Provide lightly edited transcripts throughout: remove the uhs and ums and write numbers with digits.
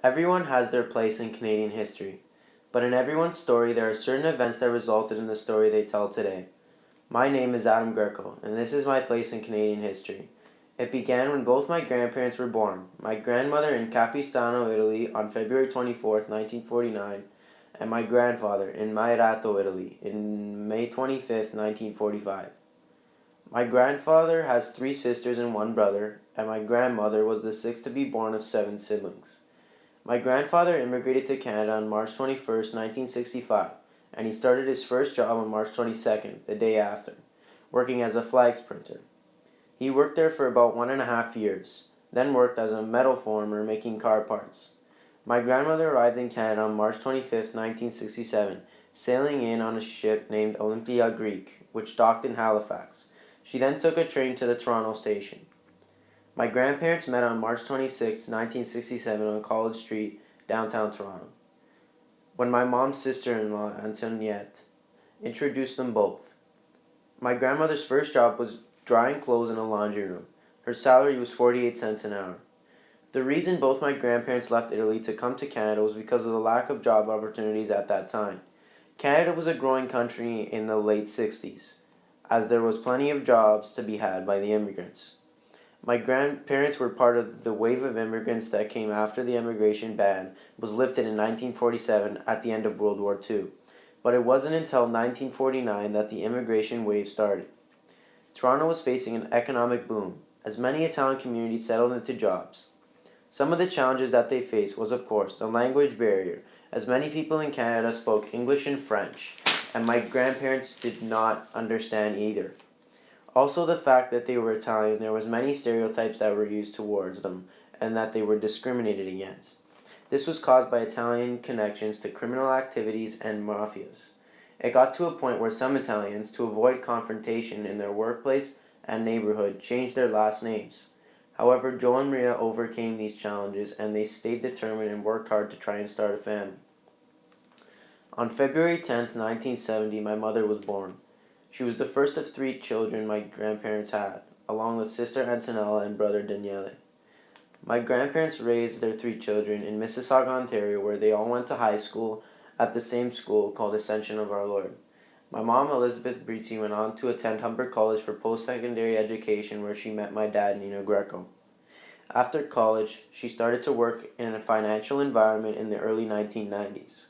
Everyone has their place in Canadian history, but in everyone's story there are certain events that resulted in the story they tell today. My name is Adam Grieco, and this is my place in Canadian history. It began when both my grandparents were born, my grandmother in Capistano, Italy on February 24, 1949, and my grandfather in Mairato, Italy in May 25, 1945. My grandfather has three sisters and one brother, and my grandmother was the sixth to be born of seven siblings. My grandfather immigrated to Canada on March 21, 1965, and he started his first job on March 22nd, the day after, working as a flags printer. He worked there for about 1.5 years, then worked as a metal former making car parts. My grandmother arrived in Canada on March 25, 1967, sailing in on a ship named Olympia Greek, which docked in Halifax. She then took a train to the Toronto station. My grandparents met on March 26, 1967 on College Street, downtown Toronto, when my mom's sister-in-law, Antoinette, introduced them both. My grandmother's first job was drying clothes in a laundry room. Her salary was 48 cents an hour. The reason both my grandparents left Italy to come to Canada was because of the lack of job opportunities at that time. Canada was a growing country in the late 60s, as there was plenty of jobs to be had by the immigrants. My grandparents were part of the wave of immigrants that came after the immigration ban was lifted in 1947 at the end of World War II, but it wasn't until 1949 that the immigration wave started. Toronto was facing an economic boom, as many Italian communities settled into jobs. Some of the challenges that they faced was, of course, the language barrier, as many people in Canada spoke English and French, and my grandparents did not understand either. Also the fact that they were Italian, there was many stereotypes that were used towards them and that they were discriminated against. This was caused by Italian connections to criminal activities and mafias. It got to a point where some Italians, to avoid confrontation in their workplace and neighborhood, changed their last names. However, Joe and Maria overcame these challenges and they stayed determined and worked hard to try and start a family. On February 10, 1970, my mother was born. She was the first of three children my grandparents had, along with sister Antonella and brother Daniele. My grandparents raised their three children in Mississauga, Ontario, where they all went to high school at the same school called Ascension of Our Lord. My mom, Elizabeth Brizzi, went on to attend Humber College for post-secondary education, where she met my dad, Nino Greco. After college, she started to work in a financial environment in the early 1990s.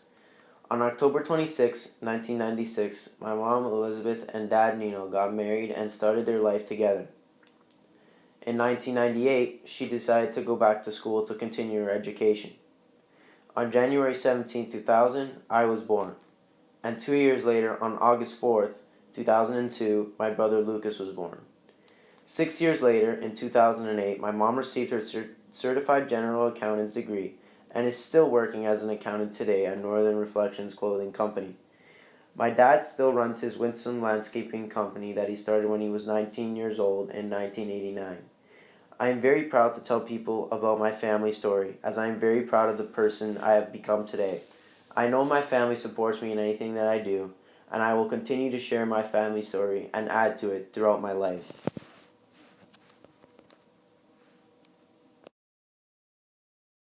On October 26, 1996, my mom Elizabeth and dad Nino got married and started their life together. In 1998, she decided to go back to school to continue her education. On January 17, 2000, I was born. And 2 years later, on August 4th, 2002, my brother Lucas was born. 6 years later, in 2008, my mom received her Certified General Accountant's degree and is still working as an accountant today at Northern Reflections Clothing Company. My dad still runs his Winston Landscaping Company that he started when he was 19 years old in 1989. I am very proud to tell people about my family story, as I am very proud of the person I have become today. I know my family supports me in anything that I do, and I will continue to share my family story and add to it throughout my life.